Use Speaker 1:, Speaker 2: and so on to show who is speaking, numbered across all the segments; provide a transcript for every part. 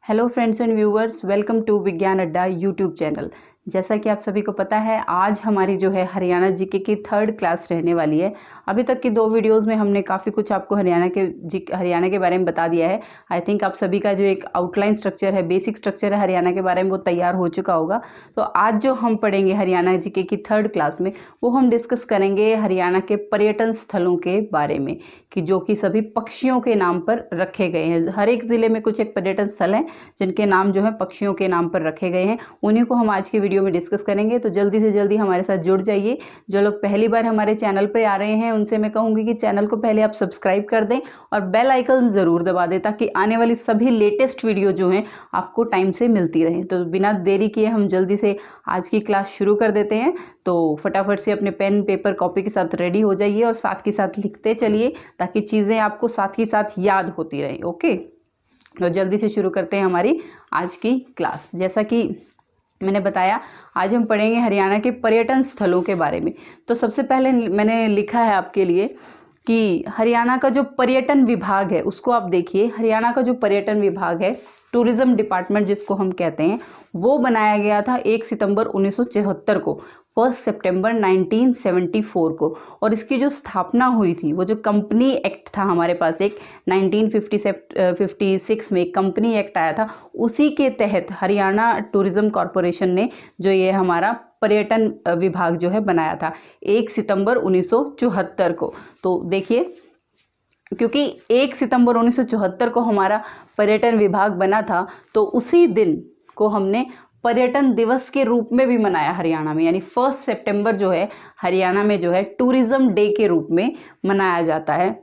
Speaker 1: Hello friends and viewers, welcome to Vigyan Adda YouTube channel. जैसा कि आप सभी को पता है, आज हमारी जो है हरियाणा जीके की थर्ड क्लास रहने वाली है। अभी तक की 2 वीडियोस में हमने काफ़ी कुछ आपको हरियाणा के बारे में बता दिया है। आई थिंक आप सभी का जो एक आउटलाइन स्ट्रक्चर है, बेसिक स्ट्रक्चर है हरियाणा के बारे में, वो तैयार हो चुका होगा। तो आज जो हम पढ़ेंगे हरियाणा जीके की थर्ड क्लास में, वो हम डिस्कस करेंगे हरियाणा के पर्यटन स्थलों के बारे में, कि जो कि सभी पक्षियों के नाम पर रखे गए हैं। हर एक ज़िले में कुछ एक पर्यटन स्थल हैं जिनके नाम जो है पक्षियों के नाम पर रखे गए हैं। उन्हीं को हम आज की वीडियो में डिस्कस करेंगे। तो जल्दी से जल्दी हमारे साथ जुड़ जाइए। जो लोग पहली बार हमारे चैनल पे आ रहे हैं, उनसे मैं कहूँगी कि चैनल को पहले आप सब्सक्राइब कर दें और बेल आइकन ज़रूर दबा दें, ताकि आने वाली सभी लेटेस्ट वीडियो जो हैं आपको टाइम से मिलती रहें। तो बिना देरी किए हम जल्दी से आज की क्लास शुरू कर देते हैं। तो फटाफट से अपने पेन पेपर कॉपी के साथ रेडी हो जाइए और साथ के साथ लिखते चलिए, ताकि चीज़ें आपको साथ ही साथ याद होती रहें। ओके, तो जल्दी से शुरू करते हैं हमारी आज की क्लास। जैसा कि मैंने बताया, आज हम पढ़ेंगे हरियाणा के पर्यटन स्थलों के बारे में। तो सबसे पहले मैंने लिखा है आपके लिए कि हरियाणा का जो पर्यटन विभाग है उसको आप देखिए। हरियाणा का जो पर्यटन विभाग है, टूरिज्म डिपार्टमेंट जिसको हम कहते हैं, वो बनाया गया था 1 सितंबर 1974 को, 1 सितंबर 1974 को। और इसकी जो स्थापना हुई थी, वो जो कंपनी एक्ट था हमारे पास, एक 1956 में एक कंपनी एक्ट आया था, उसी के तहत हरियाणा टूरिज्म कॉरपोरेशन ने जो ये हमारा पर्यटन विभाग जो है बनाया था 1 सितंबर 1974 को। तो देखिए, क्योंकि 1 सितंबर 1974 को हमारा पर्यटन विभाग बना था, तो उसी दिन को हमने पर्यटन दिवस के रूप में भी मनाया हरियाणा में। यानी 1 सितंबर जो है हरियाणा में जो है टूरिज्म डे के रूप में मनाया जाता है।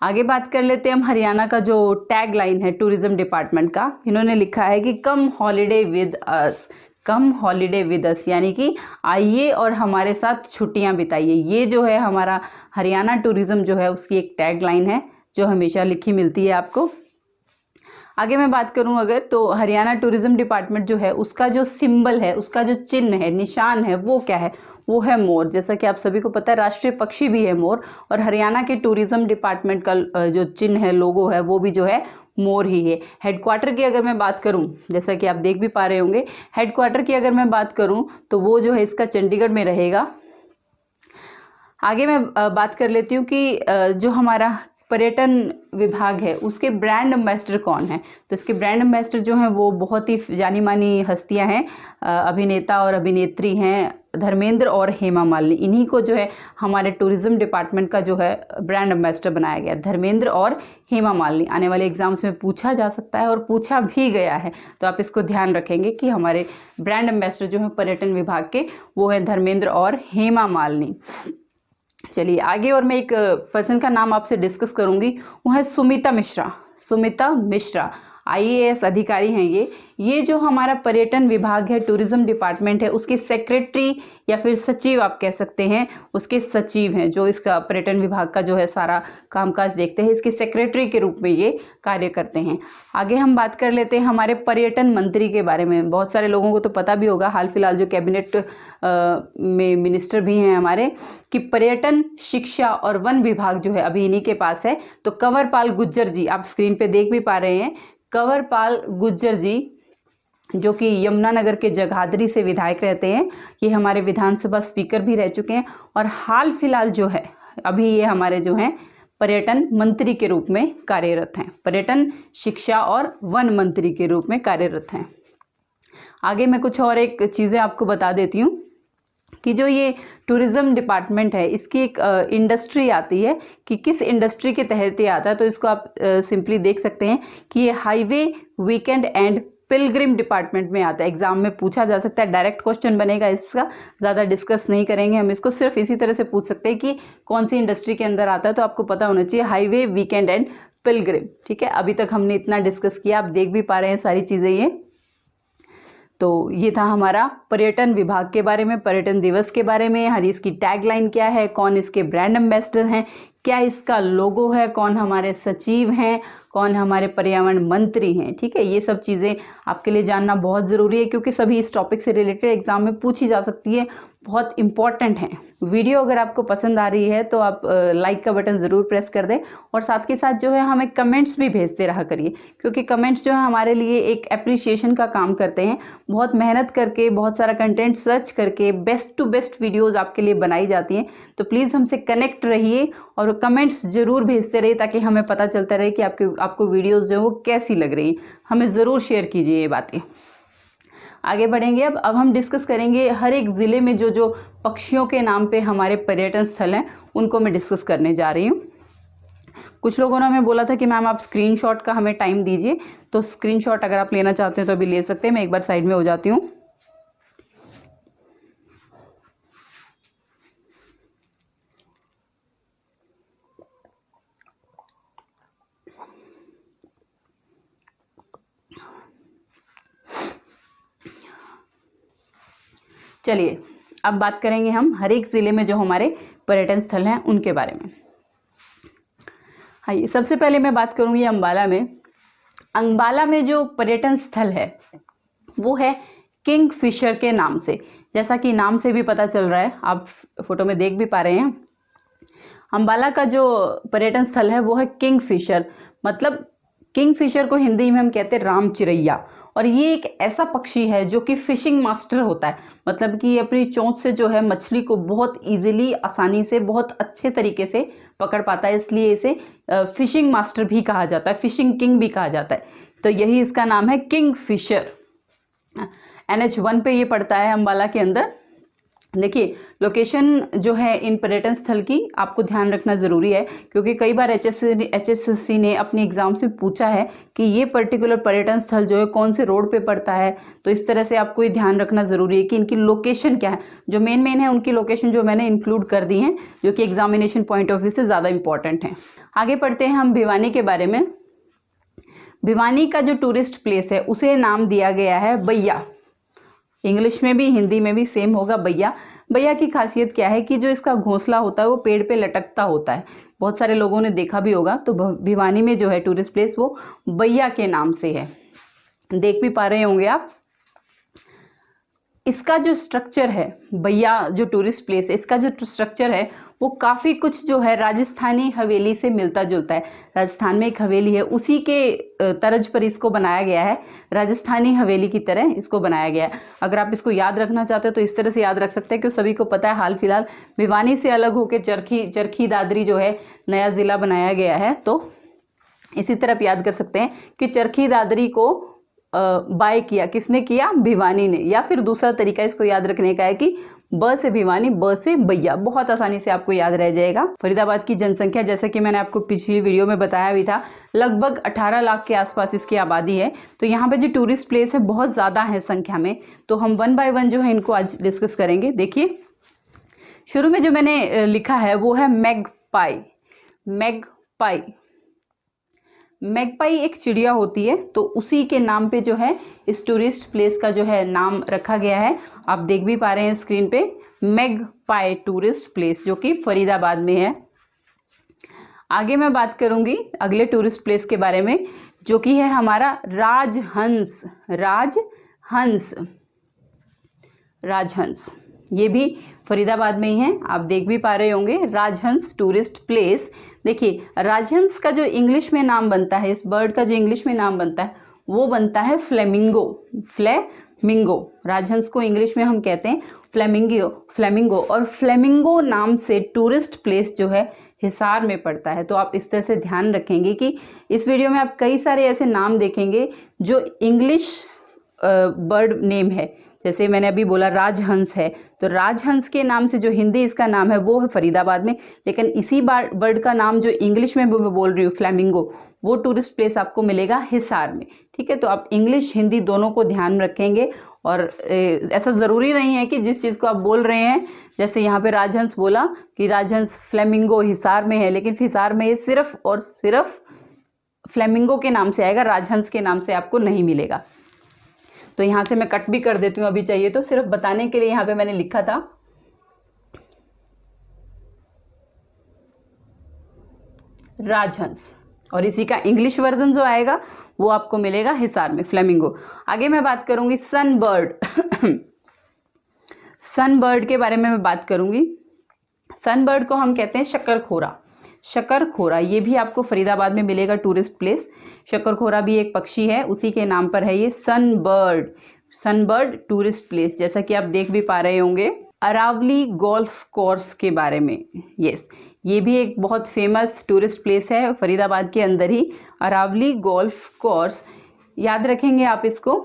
Speaker 1: आगे बात कर लेते हैं हम हरियाणा का जो टैग लाइन है टूरिज्म डिपार्टमेंट का। इन्होंने लिखा है कि come holiday with us, come holiday with us, यानी कि आइए और हमारे साथ छुट्टियां बिताइए। ये जो है हमारा हरियाणा टूरिज्म जो है उसकी एक टैग लाइन है, जो हमेशा लिखी मिलती है आपको। आगे मैं बात करूं अगर, तो हरियाणा टूरिज्म डिपार्टमेंट जो है उसका जो सिंबल है, उसका जो चिन्ह है, निशान है, वो क्या है? वो है मोर। जैसा कि आप सभी को पता है, राष्ट्रीय पक्षी भी है मोर। और हरियाणा के टूरिज्म डिपार्टमेंट का जो चिन्ह है, लोगो है, वो भी जो है मोर ही है। हेडक्वार्टर की अगर मैं बात करूं, जैसा कि आप देख भी पा रहे होंगे, हेडक्वार्टर की अगर मैं बात करूं तो वो जो है इसका चंडीगढ़ में रहेगा। आगे मैं बात कर लेती हूँ कि जो हमारा पर्यटन विभाग है उसके ब्रांड एम्बेसडर कौन है। तो इसके ब्रांड एम्बेसडर जो हैं वो बहुत ही जानी मानी हस्तियां हैं, अभिनेता और अभिनेत्री हैं, धर्मेंद्र और हेमा मालिनी। इन्हीं को जो है हमारे टूरिज्म डिपार्टमेंट का जो है ब्रांड एम्बेसडर बनाया गया, धर्मेंद्र और हेमा मालिनी। आने वाले एग्जाम्स में पूछा जा सकता है और पूछा भी गया है, तो आप इसको ध्यान रखेंगे कि हमारे ब्रांड एम्बेसडर जो है पर्यटन विभाग के, वो है धर्मेंद्र और हेमा मालिनी। चलिए आगे, और मैं एक पर्सन का नाम आपसे डिस्कस करूंगी, वो है सुमिता मिश्रा। सुमिता मिश्रा IAS अधिकारी हैं ये जो हमारा पर्यटन विभाग है, टूरिज्म डिपार्टमेंट है, उसके सेक्रेटरी या फिर सचिव आप कह सकते हैं, उसके सचिव हैं, जो इसका पर्यटन विभाग का जो है सारा कामकाज देखते हैं। इसके सेक्रेटरी के रूप में ये कार्य करते हैं। आगे हम बात कर लेते हैं हमारे पर्यटन मंत्री के बारे में। बहुत सारे लोगों को तो पता भी होगा, हाल फिलहाल जो कैबिनेट में मिनिस्टर भी हैं हमारे, कि पर्यटन, शिक्षा और वन विभाग जो है अभी इन्हीं के पास है। तो कंवरपाल गुर्जर जी, आप स्क्रीन पे देख भी पा रहे हैं, कंवरपाल गुर्जर जी, जो कि यमुनानगर के जगाधरी से विधायक रहते हैं। ये हमारे विधानसभा स्पीकर भी रह चुके हैं और हाल फिलहाल जो है अभी ये हमारे जो हैं पर्यटन मंत्री के रूप में कार्यरत हैं, पर्यटन, शिक्षा और वन मंत्री के रूप में कार्यरत हैं। आगे मैं कुछ और एक चीज़ें आपको बता देती हूँ कि जो ये टूरिज्म डिपार्टमेंट है, इसकी एक इंडस्ट्री आती है, कि किस इंडस्ट्री के तहत ये आता है। तो इसको आप सिंपली देख सकते हैं कि ये highway, weekend and Pilgrim department में आता है। एग्जाम में पूछा जा सकता है, डायरेक्ट क्वेश्चन बनेगा इसका, ज़्यादा डिस्कस नहीं करेंगे हम इसको, सिर्फ इसी तरह से पूछ सकते हैं कि कौन सी इंडस्ट्री के अंदर आता है। तो आपको पता होना चाहिए हाईवे, वीकेंड एंड पिलग्रिम। ठीक है, अभी तक हमने इतना डिस्कस किया, आप देख भी पा रहे हैं सारी चीज़ें ये। तो ये था हमारा पर्यटन विभाग के बारे में, पर्यटन दिवस के बारे में। हर इसकी टैगलाइन क्या है, कौन इसके ब्रांड एम्बेसडर हैं, क्या इसका लोगो है, कौन हमारे सचिव हैं, कौन हमारे पर्यावरण मंत्री हैं। ठीक है, ये सब चीज़ें आपके लिए जानना बहुत ज़रूरी है, क्योंकि सभी इस टॉपिक से रिलेटेड एग्जाम में पूछी जा सकती है। बहुत इम्पॉर्टेंट हैं। वीडियो अगर आपको पसंद आ रही है तो आप लाइक का बटन ज़रूर प्रेस कर दें और साथ के साथ जो है हमें कमेंट्स भी भेजते रहा करिए, क्योंकि कमेंट्स जो है हमारे लिए एक एप्रिसिएशन का काम करते हैं। बहुत मेहनत करके, बहुत सारा कंटेंट सर्च करके बेस्ट टू बेस्ट वीडियोज़ आपके लिए बनाई जाती हैं। तो प्लीज़ हमसे कनेक्ट रहिए और कमेंट्स ज़रूर भेजते रहिए, ताकि हमें पता चलता रहे कि आपको वीडियोज़ जो है वो कैसी लग रही। हमें ज़रूर शेयर कीजिए ये बातें। आगे बढ़ेंगे। अब हम डिस्कस करेंगे हर एक ज़िले में जो पक्षियों के नाम पे हमारे पर्यटन स्थल हैं, उनको मैं डिस्कस करने जा रही हूँ। कुछ लोगों ने हमें बोला था कि मैम आप स्क्रीनशॉट का हमें टाइम दीजिए, तो स्क्रीनशॉट अगर आप लेना चाहते हैं तो अभी ले सकते हैं। मैं एक बार साइड में हो जाती हूँ। चलिए अब बात करेंगे हम हर एक ज़िले में जो हमारे पर्यटन स्थल हैं उनके बारे में। हाँ, सबसे पहले मैं बात करूँगी अम्बाला में। अम्बाला में जो पर्यटन स्थल है वो है किंगफिशर के नाम से। जैसा कि नाम से भी पता चल रहा है, आप फोटो में देख भी पा रहे हैं। अम्बाला का जो पर्यटन स्थल है वो है किंगफिशर। मतलब किंगफिशर को हिंदी में हम कहते हैं राम चिरैया। और ये एक ऐसा पक्षी है जो कि फिशिंग मास्टर होता है। मतलब कि अपनी चोंच से जो है मछली को बहुत इजीली, आसानी से, बहुत अच्छे तरीके से पकड़ पाता है, इसलिए इसे फिशिंग मास्टर भी कहा जाता है, फिशिंग किंग भी कहा जाता है। तो यही इसका नाम है, किंगफिशर। NH1 पे ये पड़ता है अम्बाला के अंदर। देखिए लोकेशन जो है इन पर्यटन स्थल की आपको ध्यान रखना ज़रूरी है, क्योंकि कई बार HSSC ने अपने एग्जाम से पूछा है कि ये पर्टिकुलर पर्यटन स्थल जो है कौन से रोड पे पड़ता है। तो इस तरह से आपको ये ध्यान रखना ज़रूरी है कि इनकी लोकेशन क्या है। जो मेन है उनकी लोकेशन जो मैंने इंक्लूड कर दी हैं, जो कि एग्जामिनेशन पॉइंट ऑफ व्यू से ज़्यादा इंपॉर्टेंट है। आगे पढ़ते हैं हम भिवानी के बारे में। भिवानी का जो टूरिस्ट प्लेस है उसे नाम दिया गया है बैया। इंग्लिश में भी हिंदी में भी सेम होगा, बैया। बैया की खासियत क्या है कि जो इसका घोंसला होता है वो पेड़ पे लटकता होता है। बहुत सारे लोगों ने देखा भी होगा। तो भिवानी में जो है टूरिस्ट प्लेस वो बैया के नाम से है, देख भी पा रहे होंगे आप। इसका जो स्ट्रक्चर है, बैया जो टूरिस्ट प्लेस है, इसका जो स्ट्रक्चर है वो काफ़ी कुछ जो है राजस्थानी हवेली से मिलता जुलता है। राजस्थान में एक हवेली है, उसी के तर्ज पर इसको बनाया गया है। राजस्थानी हवेली की तरह इसको बनाया गया है। अगर आप इसको याद रखना चाहते हो तो इस तरह से याद रख सकते हैं, क्योंकि सभी को पता है हाल फिलहाल भिवानी से अलग होकर चरखी दादरी जो है नया ज़िला बनाया गया है। तो इसी तरह आप याद कर सकते हैं कि चरखी दादरी को बाय किया किसने किया, भिवानी ने। या फिर दूसरा तरीका इसको याद रखने का है कि ब से भिवानी, ब से बैया, बहुत आसानी से आपको याद रह जाएगा। फरीदाबाद की जनसंख्या, जैसा कि मैंने आपको पिछली वीडियो में बताया भी था, लगभग 18 लाख के आसपास इसकी आबादी है। तो यहाँ पे जो टूरिस्ट प्लेस है बहुत ज़्यादा है संख्या में। तो हम 1 बाय 1 जो है इनको आज डिस्कस करेंगे। देखिए शुरू में जो मैंने लिखा है वो है मैगपाई। मैगपाई मैगपाई एक चिड़िया होती है, तो उसी के नाम पे जो है इस टूरिस्ट प्लेस का जो है नाम रखा गया है। आप देख भी पा रहे हैं स्क्रीन पे, मैगपाई टूरिस्ट प्लेस, जो कि फरीदाबाद में है। आगे मैं बात करूंगी अगले टूरिस्ट प्लेस के बारे में, जो कि है हमारा राजहंस। राजहंस ये भी फरीदाबाद में ही है, आप देख भी पा रहे होंगे। राजहंस टूरिस्ट प्लेस। देखिए राजहंस का जो इंग्लिश में नाम बनता है, इस बर्ड का जो इंग्लिश में नाम बनता है वो बनता है फ्लेमिंगो। फ्लेमिंगो, राजहंस को इंग्लिश में हम कहते हैं फ्लेमिंगो। और फ्लेमिंगो नाम से टूरिस्ट प्लेस जो है हिसार में पड़ता है। तो आप इस तरह से ध्यान रखेंगे कि इस वीडियो में आप कई सारे ऐसे नाम देखेंगे जो इंग्लिश बर्ड नेम है। जैसे मैंने अभी बोला राजहंस है, तो राजहंस के नाम से जो हिंदी इसका नाम है वो है फरीदाबाद में, लेकिन इसी बर्ड का नाम जो इंग्लिश में मैं बोल रही हूँ फ्लेमिंगो, वो टूरिस्ट प्लेस आपको मिलेगा हिसार में। ठीक है, तो आप इंग्लिश हिंदी दोनों को ध्यान रखेंगे। और ऐसा ज़रूरी नहीं है कि जिस चीज़ को आप बोल रहे हैं, जैसे यहाँ पे राजहंस बोला कि राजहंस फ्लेमिंगो हिसार में है, लेकिन हिसार में ये सिर्फ और सिर्फ फ्लेमिंगो के नाम से आएगा, राजहंस के नाम से आपको नहीं मिलेगा। तो यहाँ से मैं कट भी कर देती हूँ अभी चाहिए तो, सिर्फ बताने के लिए यहाँ पे मैंने लिखा था। राजहंस, और इसी का इंग्लिश वर्जन जो आएगा वो आपको मिलेगा हिसार में, फ्लेमिंगो। आगे मैं बात करूंगी सनबर्ड। सनबर्ड के बारे में मैं बात करूंगी। सनबर्ड को हम कहते हैं शकरखोरा। शकरखोरा ये भी आपको फरीदाबाद में मिलेगा टूरिस्ट प्लेस। शकरखोरा भी एक पक्षी है, उसी के नाम पर है ये सनबर्ड। सनबर्ड टूरिस्ट प्लेस, जैसा कि आप देख भी पा रहे होंगे। अरावली गोल्फ कोर्स के बारे में, यस, ये भी एक बहुत फेमस टूरिस्ट प्लेस है फरीदाबाद के अंदर ही, अरावली गोल्फ कोर्स। याद रखेंगे आप इसको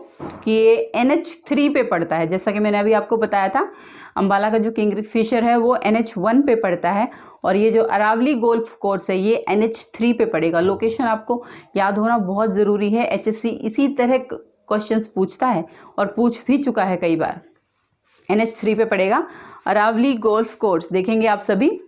Speaker 1: कि ये NH3 पे पड़ता है, जैसा कि मैंने अभी आपको बताया था। अंबाला का जो किंगफिशर है वो NH1 पे पड़ता है, और ये जो अरावली गोल्फ कोर्स है ये NH3 पे पड़ेगा। लोकेशन आपको याद होना बहुत ज़रूरी है, HSC इसी तरह क्वेश्चंस पूछता है और पूछ भी चुका है कई बार। NH3 पे पड़ेगा अरावली गोल्फ कोर्स, देखेंगे आप सभी।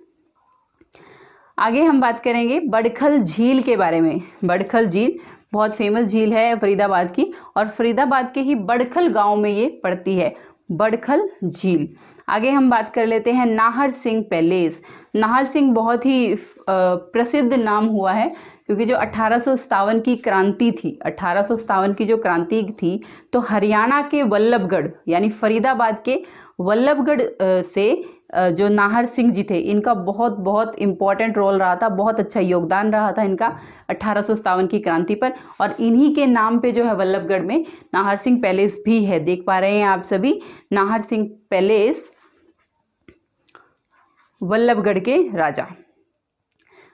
Speaker 1: आगे हम बात करेंगे बड़खल झील के बारे में। बड़खल झील बहुत फेमस झील है फरीदाबाद की, और फरीदाबाद के ही बड़खल गांव में ये पड़ती है, बड़खल झील। आगे हम बात कर लेते हैं नाहर सिंह पैलेस। नाहर सिंह बहुत ही प्रसिद्ध नाम हुआ है, क्योंकि जो 1857 की क्रांति थी, 1857 की जो क्रांति थी, तो हरियाणा के वल्लभगढ़ यानी फरीदाबाद के वल्लभगढ़ से जो नाहर सिंह जी थे, इनका बहुत बहुत इम्पॉर्टेंट रोल रहा था, बहुत अच्छा योगदान रहा था इनका 1857 की क्रांति पर। और इन्हीं के नाम पे जो है वल्लभगढ़ में नाहर सिंह पैलेस भी है, देख पा रहे हैं आप सभी, नाहर सिंह पैलेस, वल्लभगढ़ के राजा।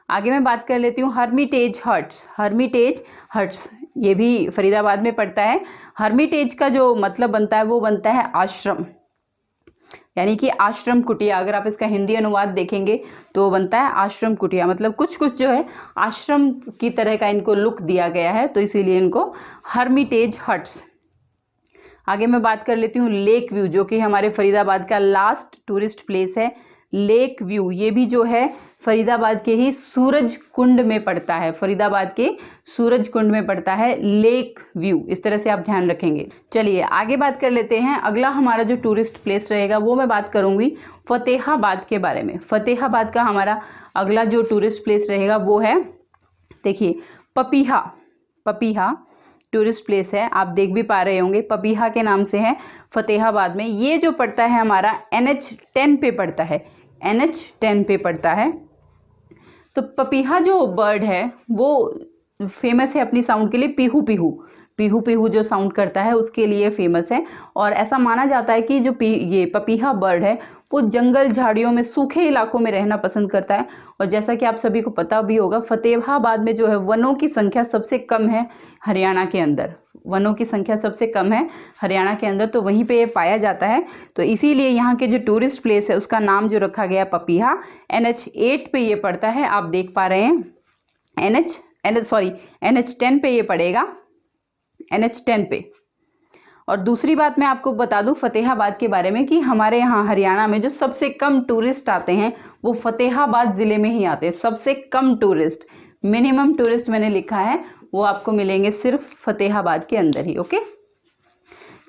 Speaker 1: आगे मैं बात कर लेती हूँ हर्मिटेज हट्स। हर्मिटेज हट्स ये भी फरीदाबाद में पड़ता है। हर्मिटेज का जो मतलब बनता है वो बनता है आश्रम, यानी कि आश्रम कुटिया। अगर आप इसका हिंदी अनुवाद देखेंगे तो बनता है आश्रम कुटिया, मतलब कुछ कुछ जो है आश्रम की तरह का इनको लुक दिया गया है, तो इसीलिए इनको हर्मिटेज हट्स। आगे मैं बात कर लेती हूँ लेक व्यू, जो कि हमारे फरीदाबाद का लास्ट टूरिस्ट प्लेस है। लेक व्यू ये भी जो है फरीदाबाद के ही सूरज कुंड में पड़ता है, फरीदाबाद के सूरज कुंड में पड़ता है लेक व्यू, इस तरह से आप ध्यान रखेंगे। चलिए आगे बात कर लेते हैं। अगला हमारा जो टूरिस्ट प्लेस रहेगा वो मैं बात करूंगी फतेहाबाद के बारे में। फतेहाबाद का हमारा अगला जो टूरिस्ट प्लेस रहेगा वो है, देखिए, पपीहा। पपीहा टूरिस्ट प्लेस है, आप देख भी पा रहे होंगे, पपीहा के नाम से है फतेहाबाद में। ये जो पड़ता है हमारा NH10 पे पड़ता है, NH10 पे पड़ता है। तो पपीहा जो बर्ड है वो फेमस है अपनी साउंड के लिए, पीहू पीहू, पीहू पीहू जो साउंड करता है उसके लिए फेमस है। और ऐसा माना जाता है कि जो ये पपीहा बर्ड है वो जंगल झाड़ियों में, सूखे इलाकों में रहना पसंद करता है। और जैसा कि आप सभी को पता भी होगा, फतेहाबाद में जो है वनों की संख्या सबसे कम है हरियाणा के अंदर, वनों की संख्या सबसे कम है हरियाणा के अंदर, तो वहीं पे ये पाया जाता है। तो इसीलिए यहाँ के जो टूरिस्ट प्लेस है उसका नाम जो रखा गया पपीहा, NH8 पे ये पड़ता है, आप देख पा रहे हैं। NH10 पे ये पड़ेगा, NH10 पे। और दूसरी बात मैं आपको बता दूं फतेहाबाद के बारे में कि हमारे यहाँ हरियाणा में जो सबसे कम टूरिस्ट आते हैं वो फतेहाबाद ज़िले में ही आते हैं। सबसे कम टूरिस्ट, मिनिमम टूरिस्ट मैंने लिखा है, वो आपको मिलेंगे सिर्फ फतेहाबाद के अंदर ही। ओके,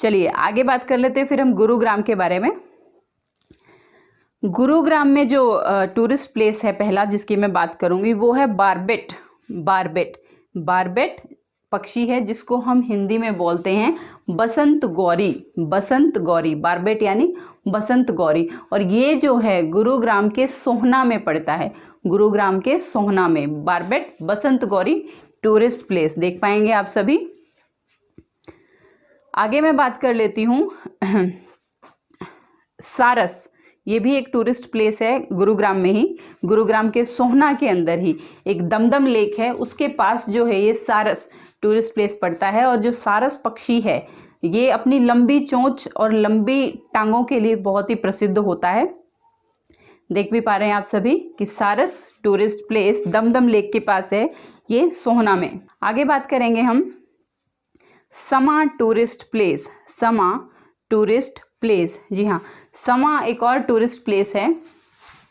Speaker 1: चलिए आगे बात कर लेते हैं फिर हम गुरुग्राम के बारे में। गुरुग्राम में जो टूरिस्ट प्लेस है पहला जिसकी मैं बात करूंगी वो है बारबेट। बारबेट, बारबेट पक्षी है जिसको हम हिंदी में बोलते हैं बसंत गौरी। बसंत गौरी, बारबेट यानी बसंत गौरी। और ये जो है गुरुग्राम के सोहना में पड़ता है, गुरुग्राम के सोहना में बारबेट बसंत गौरी टूरिस्ट प्लेस, देख पाएंगे आप सभी। आगे मैं बात कर लेती हूँ सारस। ये भी एक टूरिस्ट प्लेस है गुरुग्राम में ही, गुरुग्राम के सोहना के अंदर ही एक दमदम लेक है, उसके पास जो है ये सारस टूरिस्ट प्लेस पड़ता है। और जो सारस पक्षी है ये अपनी लंबी चोंच और लंबी टांगों के लिए बहुत ही प्रसिद्ध होता है। देख भी पा रहे हैं आप सभी कि सारस टूरिस्ट प्लेस दमदम लेक के पास है, ये सोहना में। आगे बात करेंगे हम समा टूरिस्ट प्लेस। समा टूरिस्ट प्लेस, जी हाँ, समा एक और टूरिस्ट प्लेस है,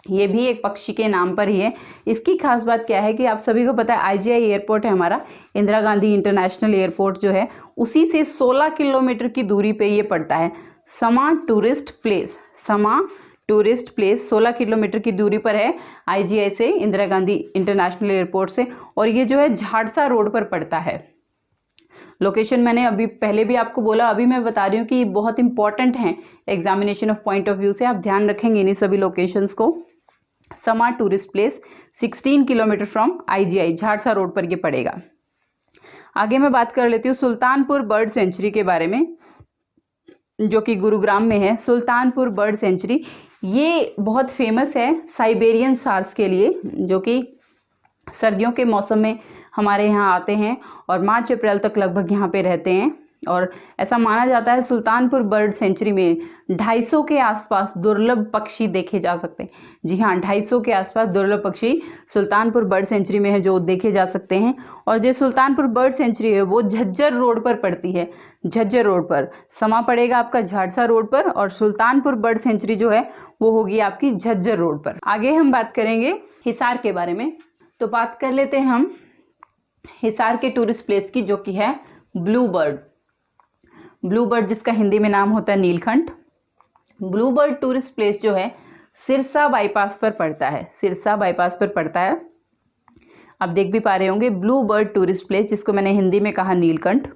Speaker 1: ये भी एक पक्षी के नाम पर ही है। इसकी खास बात क्या है कि आप सभी को पता है IGI एयरपोर्ट है हमारा, इंदिरा गांधी इंटरनेशनल एयरपोर्ट जो है, उसी से 16 किलोमीटर की दूरी पे ये पड़ता है समा टूरिस्ट प्लेस। समा टूरिस्ट प्लेस 16 किलोमीटर की दूरी पर है IGI से, इंदिरा गांधी इंटरनेशनल एयरपोर्ट से, और ये जो है झाड़सा रोड पर पड़ता है। लोकेशन मैंने अभी पहले भी आपको बोला, अभी मैं बता रही हूँ कि बहुत इंपॉर्टेंट हैं examination of point of view से, आप ध्यान रखेंगे इन्हीं सभी लोकेशंस को। समा tourist place 16 kilometre from IGI, Jharsa road पर ये पड़ेगा। आगे मैं बात कर लेती हूँ सुल्तानपुर बर्ड सेंचुरी के बारे में, जो कि गुरुग्राम में है। सुल्तानपुर बर्ड सेंचुरी ये बहुत फेमस है साइबेरियन सार्स के लिए, जो कि सर्दियों के मौसम में हमारे यहाँ आते हैं और मार्च अप्रैल तक लगभग यहाँ पे रहते हैं। और ऐसा माना जाता है सुल्तानपुर बर्ड सेंचुरी में 250 के आसपास दुर्लभ पक्षी देखे जा सकते हैं। जी हाँ, 250 के आसपास दुर्लभ पक्षी सुल्तानपुर बर्ड सेंचुरी में है जो देखे जा सकते हैं। और जो सुल्तानपुर बर्ड सेंचुरी है वो झज्जर रोड पर पड़ती है, झज्जर रोड पर। समा पड़ेगा आपका झाड़सा रोड पर, और सुल्तानपुर बर्ड सेंचुरी जो है वो होगी आपकी झज्जर रोड पर। आगे हम बात करेंगे हिसार के बारे में। तो बात कर लेते हैं हम हिसार के टूरिस्ट प्लेस की, जो कि है ब्लू बर्ड। ब्लू बर्ड जिसका हिंदी में नाम होता है Neelkanth. Blue bird tourist place जो है सिरसा बाईपास पर पड़ता है, सिरसा बाईपास पर पड़ता है। आप देख भी पा रहे होंगे ब्लू बर्ड टूरिस्ट प्लेस, जिसको मैंने हिंदी में कहा नीलकंठ।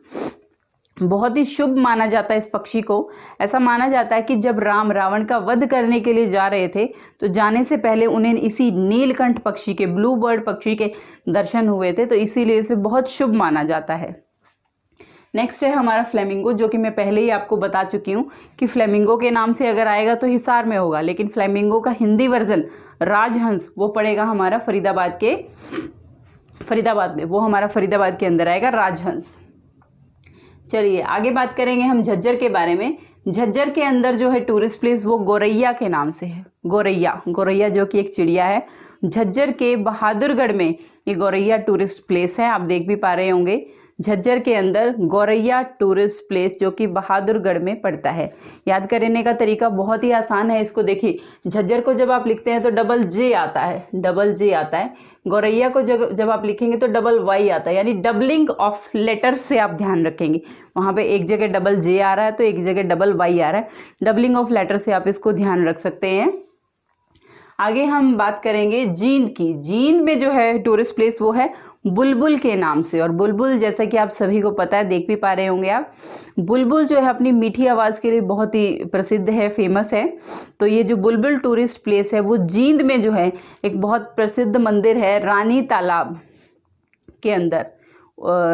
Speaker 1: बहुत ही शुभ माना जाता है इस पक्षी को। ऐसा माना जाता है कि जब राम रावण का वध करने के लिए जा रहे थे तो जाने से पहले उन्हें इसी नीलकंठ पक्षी के, ब्लू बर्ड पक्षी के दर्शन हुए थे, तो इसीलिए इसे बहुत शुभ माना जाता है। नेक्स्ट है हमारा फ्लेमिंगो, जो कि मैं पहले ही आपको बता चुकी हूँ कि फ्लेमिंगो के नाम से अगर आएगा तो हिसार में होगा, लेकिन फ्लेमिंगो का हिंदी वर्जन राजहंस वो पड़ेगा हमारा फरीदाबाद में, वो हमारा फरीदाबाद के अंदर आएगा राजहंस। चलिए आगे बात करेंगे हम झज्जर के बारे में। झज्जर के अंदर जो है टूरिस्ट प्लेस वो गौरैया के नाम से है। गौरैया जो कि एक चिड़िया है। झज्जर के बहादुरगढ़ में ये गौरैया टूरिस्ट प्लेस है, आप देख भी पा रहे होंगे। झज्जर के अंदर गौरैया टूरिस्ट प्लेस जो कि बहादुरगढ़ में पड़ता है। याद करने का तरीका बहुत ही आसान है। इसको देखिए, झज्जर को जब आप लिखते हैं तो डबल जे आता है। गौरैया को जब आप लिखेंगे तो डबल वाई आता है, यानी डबलिंग ऑफ लेटर्स से आप ध्यान रखेंगे। वहाँ पे एक जगह डबल जे आ रहा है तो एक जगह डबल वाई आ रहा है, डबलिंग ऑफ लेटर से आप इसको ध्यान रख सकते हैं। आगे हम बात करेंगे जींद की। जींद में जो है टूरिस्ट प्लेस वो है बुलबुल के नाम से। और बुलबुल जैसा कि आप सभी को पता है, देख भी पा रहे होंगे आप, बुलबुल जो है अपनी मीठी आवाज़ के लिए बहुत ही प्रसिद्ध है, फेमस है। तो ये जो बुलबुल टूरिस्ट प्लेस है वो जींद में जो है एक बहुत प्रसिद्ध मंदिर है रानी तालाब के अंदर।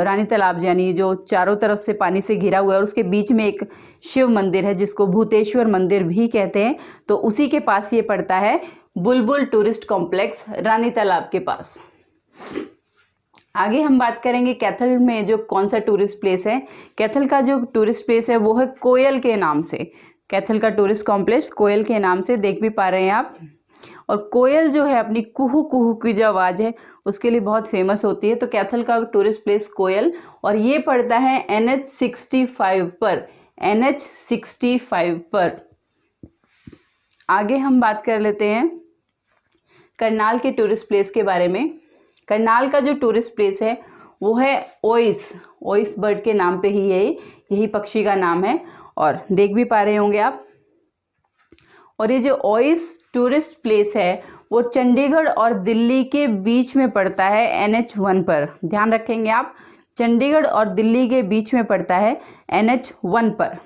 Speaker 1: रानी तालाब यानी जो चारों तरफ से पानी से घिरा हुआ है और उसके बीच में एक शिव मंदिर है जिसको भूतेश्वर मंदिर भी कहते हैं। तो उसी के पास ये पड़ता है बुलबुल टूरिस्ट कॉम्प्लेक्स, रानी तालाब के पास। आगे हम बात करेंगे कैथल में जो कौन सा टूरिस्ट प्लेस है। कैथल का जो टूरिस्ट प्लेस है वो है कोयल के नाम से। कैथल का टूरिस्ट कॉम्प्लेक्स कोयल के नाम से, देख भी पा रहे हैं आप। और कोयल जो है अपनी कुहू कुहू की जो आवाज़ है उसके लिए बहुत फेमस होती है। तो कैथल का टूरिस्ट प्लेस कोयल, और ये पड़ता है NH 65 पर, NH 65 पर। आगे हम बात कर लेते हैं करनाल के टूरिस्ट प्लेस के बारे में। करनाल का जो टूरिस्ट प्लेस है वो है ओइस बर्ड के नाम पे ही यही पक्षी का नाम है, और देख भी पा रहे होंगे आप। और ये जो ओइस टूरिस्ट प्लेस है वो चंडीगढ़ और दिल्ली के बीच में पड़ता है NH 1 पर। ध्यान रखेंगे आप, चंडीगढ़ और दिल्ली के बीच में पड़ता है NH 1 पर।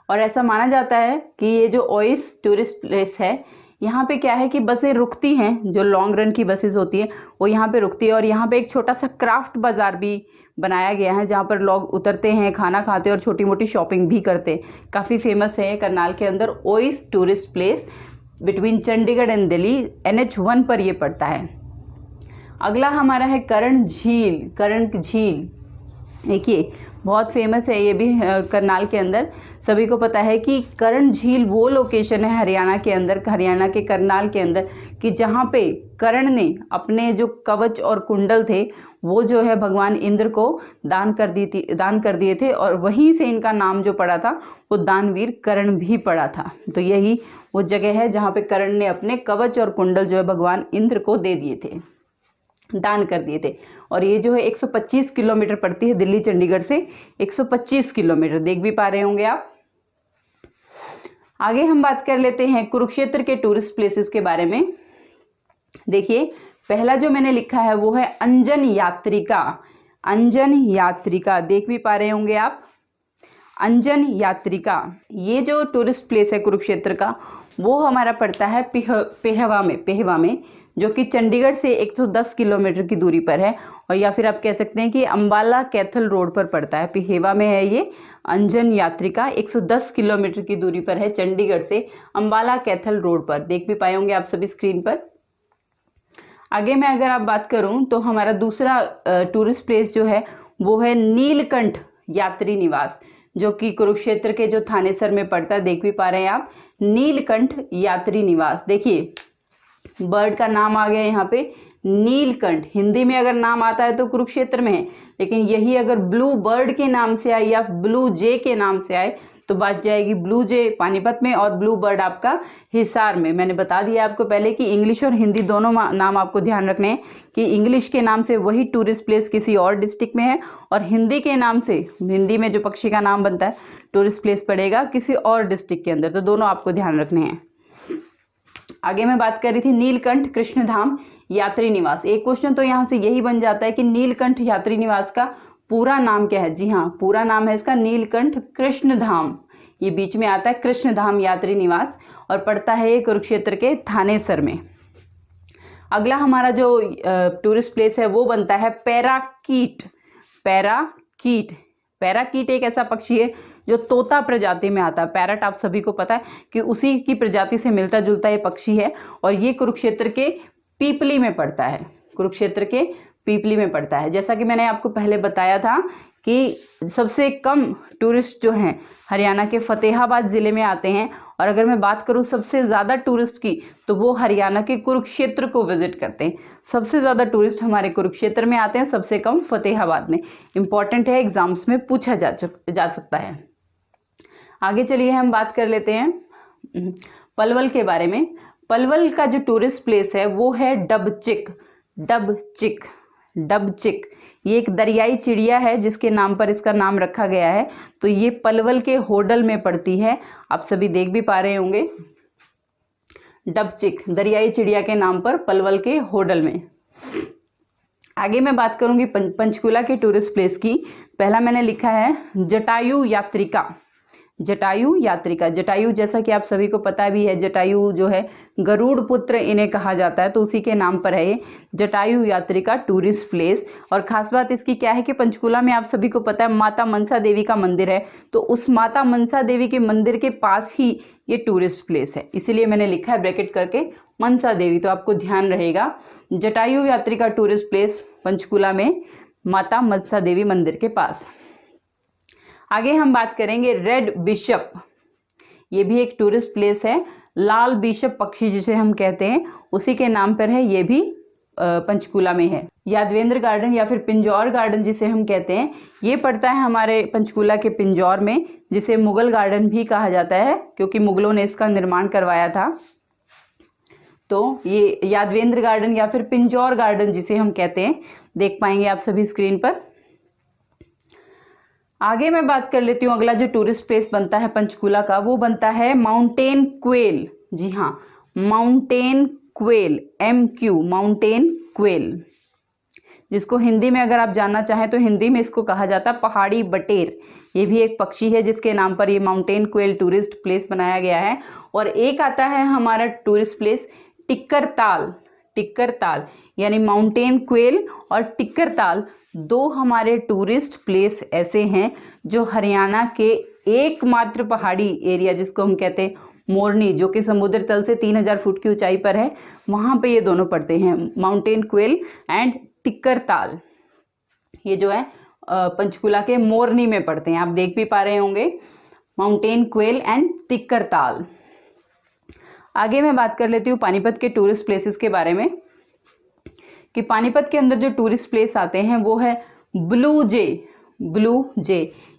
Speaker 1: और ऐसा माना जाता है कि ये जो ओइस टूरिस्ट प्लेस है यहाँ पे क्या है कि बसें रुकती हैं, जो लॉन्ग रन की बसेस होती हैं वो यहाँ पे रुकती है। और यहाँ पे एक छोटा सा क्राफ्ट बाज़ार भी बनाया गया है जहाँ पर लोग उतरते हैं, खाना खाते हैं और छोटी मोटी शॉपिंग भी करते हैं। काफ़ी फेमस है करनाल के अंदर ओइस tourist place, between Chandigarh and Delhi, NH 1 पर ये पड़ता है। अगला हमारा है करण झील। देखिए बहुत फेमस है ये भी करनाल के अंदर। सभी को पता है कि करण झील वो लोकेशन है हरियाणा के अंदर, हरियाणा के करनाल के अंदर, कि जहाँ पे कर्ण ने अपने जो कवच और कुंडल थे वो जो है भगवान इंद्र को दान कर दिए थे, और वहीं से इनका नाम जो पड़ा था वो दानवीर कर्ण भी पड़ा था। तो यही वो जगह है जहाँ पे कर्ण ने अपने कवच और कुंडल जो है भगवान इंद्र को दे दिए थे, दान कर दिए थे। और ये जो है 125 किलोमीटर पड़ती है दिल्ली चंडीगढ़ से, 125 किलोमीटर, देख भी पा रहे होंगे आप। आगे हम बात कर लेते हैं कुरुक्षेत्र के टूरिस्ट प्लेसेस के बारे में। देखिए पहला जो मैंने लिखा है वो है अंजन यात्रिका। अंजन यात्रिका, देख भी पा रहे होंगे आप, अंजन यात्रिका। ये जो टूरिस्ट प्लेस है कुरुक्षेत्र का, वो हमारा पड़ता है पेहवा में, जो कि चंडीगढ़ से 110 किलोमीटर की दूरी पर है, और या फिर आप कह सकते हैं कि अंबाला कैथल रोड पर पड़ता है। पेहवा में है ये अंजन यात्रिका, 110 किलोमीटर की दूरी पर है चंडीगढ़ से अंबाला कैथल रोड पर, देख भी पाए होंगे आप सभी स्क्रीन पर। आगे मैं अगर आप बात करूं तो हमारा दूसरा टूरिस्ट प्लेस जो है वो है नीलकंठ यात्री निवास, जो कि कुरुक्षेत्र के जो थानेसर में पड़ता है, देख भी पा रहे हैं आप, नीलकंठ यात्री निवास। देखिए बर्ड का नाम आ गया यहाँ पे नीलकंठ, हिंदी में अगर नाम आता है तो कुरुक्षेत्र में है, लेकिन यही अगर ब्लू बर्ड के नाम से आए या ब्लू जे के नाम से आए तो बात जाएगी ब्लू जे पानीपत में और ब्लू बर्ड आपका हिसार में। मैंने बता दिया आपको पहले कि इंग्लिश और हिंदी दोनों नाम आपको ध्यान रखने हैं कि इंग्लिश के नाम से वही टूरिस्ट प्लेस किसी और डिस्ट्रिक्ट में है, और हिंदी के नाम से, हिंदी में जो पक्षी का नाम बनता है टूरिस्ट प्लेस पड़ेगा किसी और डिस्ट्रिक्ट के अंदर, तो दोनों आपको ध्यान रखने हैं। आगे मैं बात कर रही थी नीलकंठ कृष्णधाम यात्री निवास। एक क्वेश्चन तो यहाँ से यही बन जाता है कि नीलकंठ यात्री निवास का पूरा नाम क्या है। जी हाँ, पूरा नाम है इसका नीलकंठ कृष्णधाम, ये बीच में आता है कृष्णधाम यात्री निवास, और पड़ता है ये कुरुक्षेत्र के थानेसर में। अगला हमारा जो टूरिस्ट प्लेस है वो बनता है पैराकीट। पैराकीट एक ऐसा पक्षी है जो तोता प्रजाति में आता है। पैरट आप सभी को पता है कि उसी की प्रजाति से मिलता जुलता ये पक्षी है, और ये कुरुक्षेत्र के पीपली में पड़ता है, कुरुक्षेत्र के पीपली में पड़ता है। जैसा कि मैंने आपको पहले बताया था कि सबसे कम टूरिस्ट जो हैं हरियाणा के फतेहाबाद ज़िले में आते हैं, और अगर मैं बात करूं सबसे ज़्यादा टूरिस्ट की तो वो हरियाणा के कुरुक्षेत्र को विजिट करते हैं। सबसे ज़्यादा टूरिस्ट हमारे कुरुक्षेत्र में आते हैं, सबसे कम फतेहाबाद में। इम्पॉर्टेंट है, एग्जाम्स में पूछा जा सकता है। आगे चलिए हम बात कर लेते हैं पलवल के बारे में। पलवल का जो टूरिस्ट प्लेस है वो है डबचिक। ये एक दरियाई चिड़िया है जिसके नाम पर इसका नाम रखा गया है, तो ये पलवल के होडल में पड़ती है, आप सभी देख भी पा रहे होंगे। डबचिक दरियाई चिड़िया के नाम पर पलवल के होडल में। आगे मैं बात करूंगी पंचकुला के टूरिस्ट प्लेस की। पहला मैंने लिखा है जटायु यात्रिका। जटायु जैसा कि आप सभी को पता भी है, जटायु जो है गरुड़ पुत्र इन्हें कहा जाता है, तो उसी के नाम पर है ये जटायु यात्रिका टूरिस्ट प्लेस। और खास बात इसकी क्या है कि पंचकुला में आप सभी को पता है माता मनसा देवी का मंदिर है, तो उस माता मनसा देवी के मंदिर के पास ही ये टूरिस्ट प्लेस है, इसीलिए मैंने लिखा है ब्रैकेट करके मनसा देवी, तो आपको ध्यान रहेगा जटायु यात्रिका टूरिस्ट प्लेस पंचकुला में माता मनसा देवी मंदिर के पास। आगे हम बात करेंगे रेड बिशप। ये भी एक टूरिस्ट प्लेस है, लाल बिशप पक्षी जिसे हम कहते हैं उसी के नाम पर है, ये भी पंचकुला में है। यादवेंद्र गार्डन या फिर पिंजौर गार्डन जिसे हम कहते हैं, ये पड़ता है हमारे पंचकुला के पिंजौर में, जिसे मुगल गार्डन भी कहा जाता है क्योंकि मुगलों ने इसका निर्माण करवाया था। तो ये यादवेंद्र गार्डन या फिर पिंजौर गार्डन जिसे हम कहते हैं, देख पाएंगे आप सभी स्क्रीन पर। आगे मैं बात कर लेती हूँ, अगला जो टूरिस्ट प्लेस बनता है पंचकुला का वो बनता है माउंटेन क्वेल। जी हाँ, mountain quail, MQ, mountain quail, जिसको हिंदी में अगर आप जानना चाहें तो हिंदी में इसको कहा जाता है पहाड़ी बटेर। ये भी एक पक्षी है जिसके नाम पर ये माउंटेन क्वेल टूरिस्ट प्लेस बनाया गया है। और एक आता है हमारा टूरिस्ट प्लेस टिक्कर ताल, यानी माउंटेन क्वेल और टिक्कर ताल दो हमारे टूरिस्ट प्लेस ऐसे हैं जो हरियाणा के एकमात्र पहाड़ी एरिया जिसको हम कहते हैं मोरनी, जो कि समुद्र तल से 3000 फुट की ऊंचाई पर है, वहाँ पे ये दोनों पड़ते हैं, माउंटेन क्वेल एंड टिक्कर ताल। ये जो है पंचकुला के मोरनी में पड़ते हैं, आप देख भी पा रहे होंगे, माउंटेन क्वेल एंड टिक्कर ताल। आगे मैं बात कर लेती हूँ पानीपत के टूरिस्ट प्लेसेस के बारे में कि पानीपत के अंदर जो टूरिस्ट प्लेस आते हैं वो है ब्लू जे।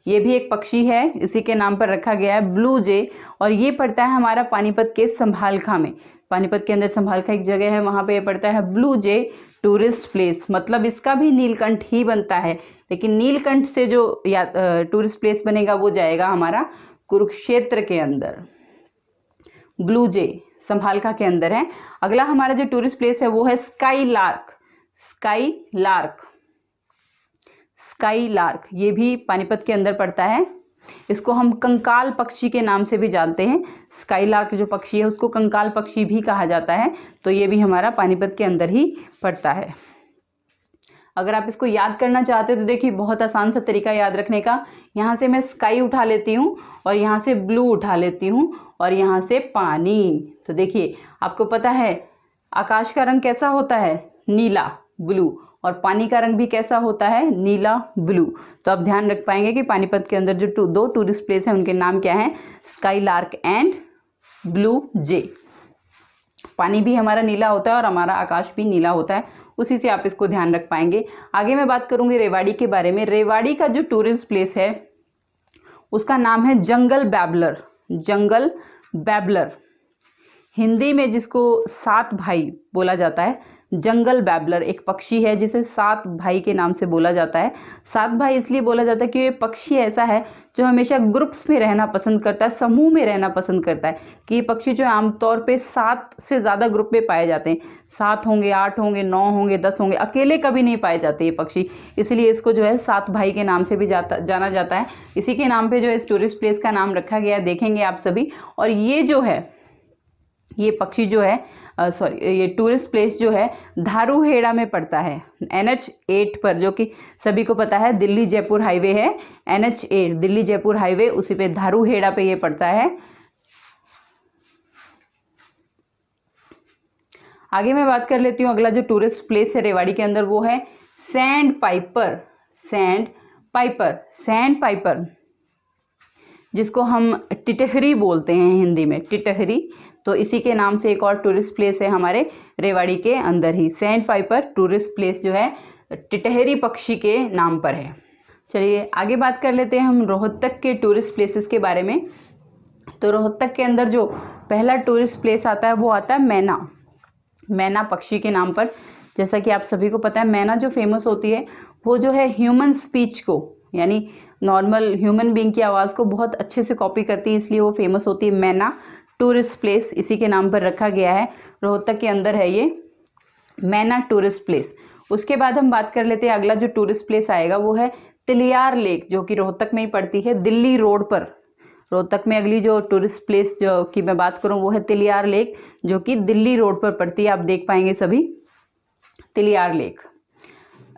Speaker 1: ये भी एक पक्षी है, इसी के नाम पर रखा गया है ब्लू जे, और ये पड़ता है हमारा पानीपत के संभालखा में। पानीपत के अंदर संभालखा एक जगह है, वहाँ पे ये पड़ता है ब्लू जे टूरिस्ट प्लेस। मतलब इसका भी नीलकंठ ही बनता है, लेकिन नीलकंठ से जो टूरिस्ट प्लेस बनेगा वो जाएगा हमारा कुरुक्षेत्र के अंदर। ब्लू जे संभालखा के अंदर है। अगला हमारा जो टूरिस्ट प्लेस है वो है स्काई लार्क। स्काई लार्क, ये भी पानीपत के अंदर पड़ता है। इसको हम कंकाल पक्षी के नाम से भी जानते हैं। स्काई लार्क जो पक्षी है उसको कंकाल पक्षी भी कहा जाता है। तो ये भी हमारा पानीपत के अंदर ही पड़ता है। अगर आप इसको याद करना चाहते हो तो देखिए बहुत आसान सा तरीका याद रखने का। यहाँ से मैं स्काई उठा लेती हूँ और यहाँ से ब्लू उठा लेती हूँ और यहाँ से पानी। तो देखिए आपको पता है आकाश का रंग कैसा होता है, नीला ब्लू, और पानी का रंग भी कैसा होता है, नीला ब्लू। तो आप ध्यान रख पाएंगे कि पानीपत के अंदर जो दो टूरिस्ट प्लेस हैं उनके नाम क्या हैं, स्काई लार्क एंड ब्लू जे। पानी भी हमारा नीला होता है और हमारा आकाश भी नीला होता है, उसी से आप इसको ध्यान रख पाएंगे। आगे मैं बात करूंगी रेवाड़ी के बारे में। रेवाड़ी का जो टूरिस्ट प्लेस है उसका नाम है जंगल बैबलर। जंगल बैबलर, हिंदी में जिसको सात भाई बोला जाता है। जंगल बैबलर एक पक्षी है जिसे सात भाई के नाम से बोला जाता है। सात भाई इसलिए बोला जाता है कि ये पक्षी ऐसा है जो हमेशा ग्रुप्स में रहना पसंद करता है, समूह में रहना पसंद करता है। कि ये पक्षी जो आमतौर पे 7 से ज़्यादा ग्रुप में पाए जाते हैं। 7 होंगे, 8 होंगे, 9 होंगे, 10 होंगे, अकेले कभी नहीं पाए जाते ये पक्षी। इसलिए इसको जो है सात भाई के नाम से भी जाना जाता है। इसी के नाम पे जो है इस टूरिस्ट प्लेस का नाम रखा गया है, देखेंगे आप सभी। और ये जो है ये पक्षी जो है ये टूरिस्ट प्लेस जो है धारूहेड़ा में पड़ता है, NH8 पर, जो कि सभी को पता है दिल्ली जयपुर हाईवे है। NH8 दिल्ली जयपुर हाईवे, उसी पे धारूहेड़ा पे ये पड़ता है। आगे मैं बात कर लेती हूँ अगला जो टूरिस्ट प्लेस है रेवाड़ी के अंदर, वो है sand Piper. Sand Piper, sand Piper जिसको हम टिटहरी बोलते हैं हिंदी में, टिटहरी। तो इसी के नाम से एक और टूरिस्ट प्लेस है हमारे रेवाड़ी के अंदर ही। सैंड पाइपर टूरिस्ट प्लेस जो है टिटहरी पक्षी के नाम पर है। चलिए आगे बात कर लेते हैं हम रोहतक के टूरिस्ट प्लेसेस के बारे में। तो रोहतक के अंदर जो पहला टूरिस्ट प्लेस आता है वो आता है मैना। मैना पक्षी के नाम पर। जैसा कि आप सभी को पता है मैना जो फेमस होती है वो जो है ह्यूमन स्पीच को, यानी नॉर्मल ह्यूमन बीइंग की आवाज़ को बहुत अच्छे से कॉपी करती है, इसलिए वो फेमस होती है। मैना टूरिस्ट प्लेस इसी के नाम पर रखा गया है। रोहतक के अंदर है ये मैना टूरिस्ट प्लेस। उसके बाद हम बात कर लेते हैं अगला जो टूरिस्ट प्लेस आएगा वो है तिलियार लेक, जो कि रोहतक में ही पड़ती है, दिल्ली रोड पर। रोहतक में अगली जो टूरिस्ट प्लेस जो की मैं बात करूं वो है तिलियार लेक, जो कि दिल्ली रोड पर पड़ती है। आप देख पाएंगे सभी तिलियार लेक।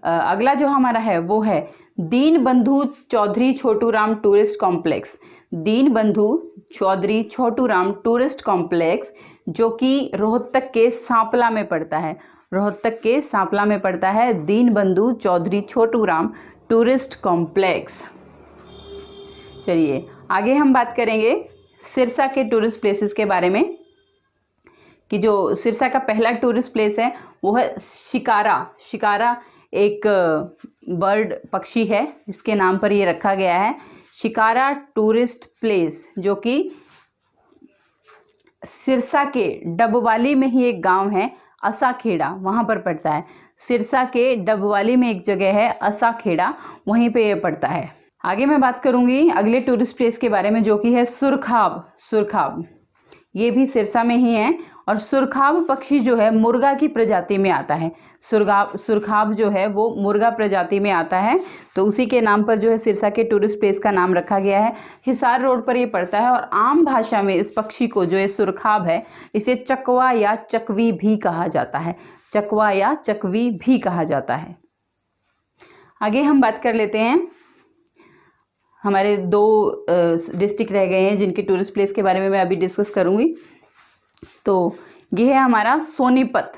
Speaker 1: अगला जो हमारा है वो है दीन बंधु चौधरी छोटू राम टूरिस्ट कॉम्प्लेक्स। दीन बंधु चौधरी छोटू राम टूरिस्ट कॉम्प्लेक्स, जो कि रोहतक के सांपला में पड़ता है। रोहतक के सांपला में पड़ता है दीन बंधु चौधरी छोटू राम टूरिस्ट कॉम्प्लेक्स। चलिए आगे हम बात करेंगे सिरसा के टूरिस्ट प्लेसेस के बारे में, कि जो सिरसा का पहला टूरिस्ट प्लेस है वो है शिकारा। शिकारा एक बर्ड पक्षी है जिसके नाम पर ये रखा गया है, शिकारा टूरिस्ट प्लेस, जो कि सिरसा के डबवाली में ही एक गांव है असाखेड़ा, वहां पर पड़ता है। सिरसा के डबवाली में एक जगह है असाखेड़ा, वहीं पे ये पड़ता है। आगे मैं बात करूंगी अगले टूरिस्ट प्लेस के बारे में, जो कि है सुरखाब। सुरखाब ये भी सिरसा में ही है और सुरखाब पक्षी जो है मुर्गा की प्रजाति में आता है। सुरखाब जो है वो मुर्गा प्रजाति में आता है, तो उसी के नाम पर जो है सिरसा के टूरिस्ट प्लेस का नाम रखा गया है। हिसार रोड पर ये पड़ता है और आम भाषा में इस पक्षी को जो है सुरखाब है इसे चकवा या चकवी भी कहा जाता है। चकवा या चकवी भी कहा जाता है। आगे हम बात कर लेते हैं, हमारे 2 डिस्ट्रिक्ट रह गए हैं जिनके टूरिस्ट प्लेस के बारे में मैं अभी डिस्कस करूंगी। तो ये है हमारा सोनीपत।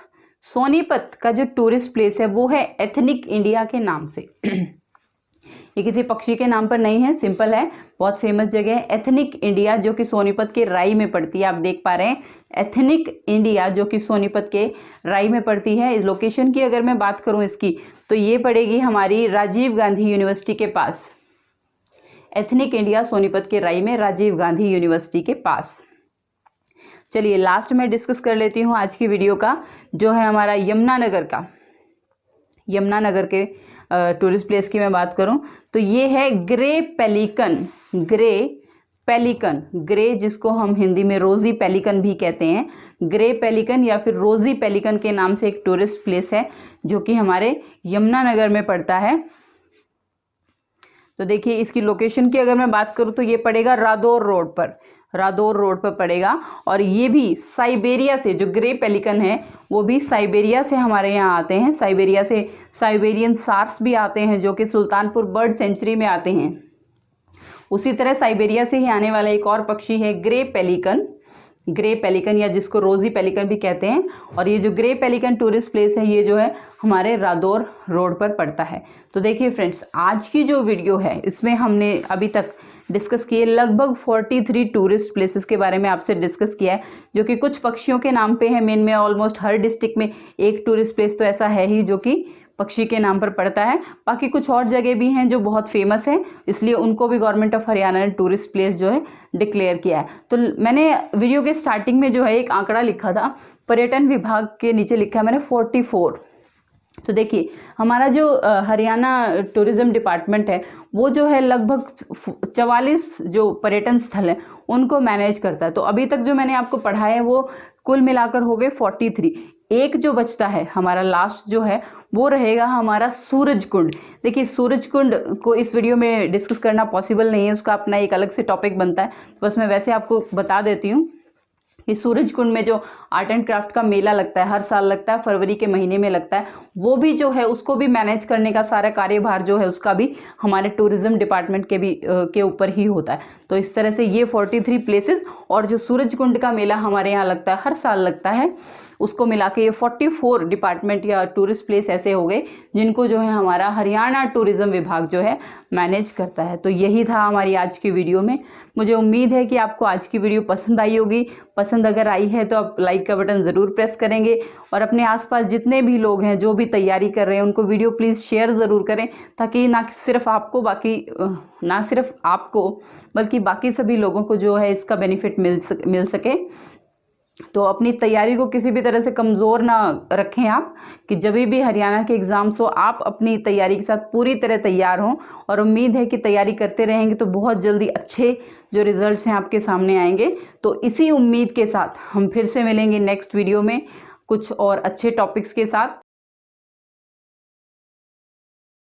Speaker 1: सोनीपत का जो टूरिस्ट प्लेस है वो है एथनिक इंडिया के नाम से। ये किसी पक्षी के नाम पर नहीं है, सिंपल है, बहुत फेमस जगह है एथनिक इंडिया, जो कि सोनीपत के राई में पड़ती है। आप देख पा रहे हैं एथनिक इंडिया जो कि सोनीपत के राई में पड़ती है। इस लोकेशन की अगर मैं बात करूं इसकी, तो ये पड़ेगी हमारी राजीव गांधी यूनिवर्सिटी के पास। एथनिक इंडिया सोनीपत के राई में, राजीव गांधी यूनिवर्सिटी के पास। चलिए लास्ट में डिस्कस कर लेती हूँ आज की वीडियो का, जो है हमारा यमुनानगर का। यमुनानगर के टूरिस्ट प्लेस की मैं बात करूं तो ये है grey pelican. Grey pelican, grey जिसको हम हिंदी में रोजी पेलिकन भी कहते हैं, ग्रे पेलिकन या फिर रोजी पेलिकन के नाम से एक टूरिस्ट प्लेस है जो कि हमारे यमुनानगर में पड़ता है। तो देखिए इसकी लोकेशन की अगर मैं बात करूँ तो ये पड़ेगा रादौर रोड पर, रादौर रोड पर पड़ेगा। और ये भी साइबेरिया से, जो ग्रे पेलिकन है वो भी साइबेरिया से हमारे यहाँ आते हैं। साइबेरिया से साइबेरियन सार्स भी आते हैं जो कि सुल्तानपुर बर्ड सेंचुरी में आते हैं। उसी तरह साइबेरिया से ही आने वाला एक और पक्षी है ग्रे पेलिकन, ग्रे पेलिकन या जिसको रोजी पेलिकन भी कहते हैं। और ये जो ग्रे पेलिकन टूरिस्ट प्लेस है ये जो है हमारे रादौर रोड पर पड़ता है। तो देखिए फ्रेंड्स, आज की जो वीडियो है इसमें हमने अभी तक डिस्कस किए लगभग 43 टूरिस्ट प्लेसेस के बारे में आपसे डिस्कस किया है, जो कि कुछ पक्षियों के नाम पे है। मेन में ऑलमोस्ट हर डिस्ट्रिक्ट में एक टूरिस्ट प्लेस तो ऐसा है ही जो कि पक्षी के नाम पर पड़ता है। बाकी कुछ और जगह भी हैं जो बहुत फेमस हैं, इसलिए उनको भी गवर्नमेंट ऑफ हरियाणा ने टूरिस्ट प्लेस जो है डिक्लेयर किया है। तो मैंने वीडियो के स्टार्टिंग में जो है एक आंकड़ा लिखा था, पर्यटन विभाग के नीचे लिखा है मैंने 44। तो देखिए हमारा जो हरियाणा टूरिज्म डिपार्टमेंट है वो जो है लगभग 44 जो पर्यटन स्थल हैं उनको मैनेज करता है। तो अभी तक जो मैंने आपको पढ़ाया है वो कुल मिलाकर हो गए 43। एक जो बचता है हमारा लास्ट जो है वो रहेगा हमारा सूरज कुंड। देखिए सूरज कुंड को इस वीडियो में डिस्कस करना पॉसिबल नहीं है, उसका अपना एक अलग से टॉपिक बनता है। तो बस मैं वैसे आपको बता देती हूँ कि सूरज कुंड में जो आर्ट एंड क्राफ्ट का मेला लगता है, हर साल लगता है, फरवरी के महीने में लगता है, वो भी जो है उसको भी मैनेज करने का सारा कार्यभार जो है उसका भी हमारे टूरिज्म डिपार्टमेंट के ऊपर ही होता है। तो इस तरह से ये 43 प्लेसेस और जो सूरज कुंड का मेला हमारे यहाँ लगता है, हर साल लगता है, उसको मिला के ये 44 डिपार्टमेंट या टूरिस्ट प्लेस ऐसे हो गए जिनको जो है हमारा हरियाणा टूरिज्म विभाग जो है मैनेज करता है। तो यही था हमारी आज की वीडियो में। मुझे उम्मीद है कि आपको आज की वीडियो पसंद आई होगी। पसंद अगर आई है तो आप लाइक का बटन ज़रूर प्रेस करेंगे और अपने आसपास जितने भी लोग हैं जो भी तैयारी कर रहे हैं उनको वीडियो प्लीज़ शेयर ज़रूर करें, ताकि ना सिर्फ आपको बल्कि बाकी सभी लोगों को जो है इसका बेनिफिट मिल सके। तो अपनी तैयारी को किसी भी तरह से कमज़ोर ना रखें आप, कि जब भी हरियाणा के एग्ज़ाम्स हो आप अपनी तैयारी के साथ पूरी तरह तैयार हों। और उम्मीद है कि तैयारी करते रहेंगे तो बहुत जल्दी अच्छे जो रिज़ल्ट्स हैं आपके सामने आएंगे। तो इसी उम्मीद के साथ हम फिर से मिलेंगे नेक्स्ट वीडियो में कुछ और अच्छे टॉपिक्स के साथ।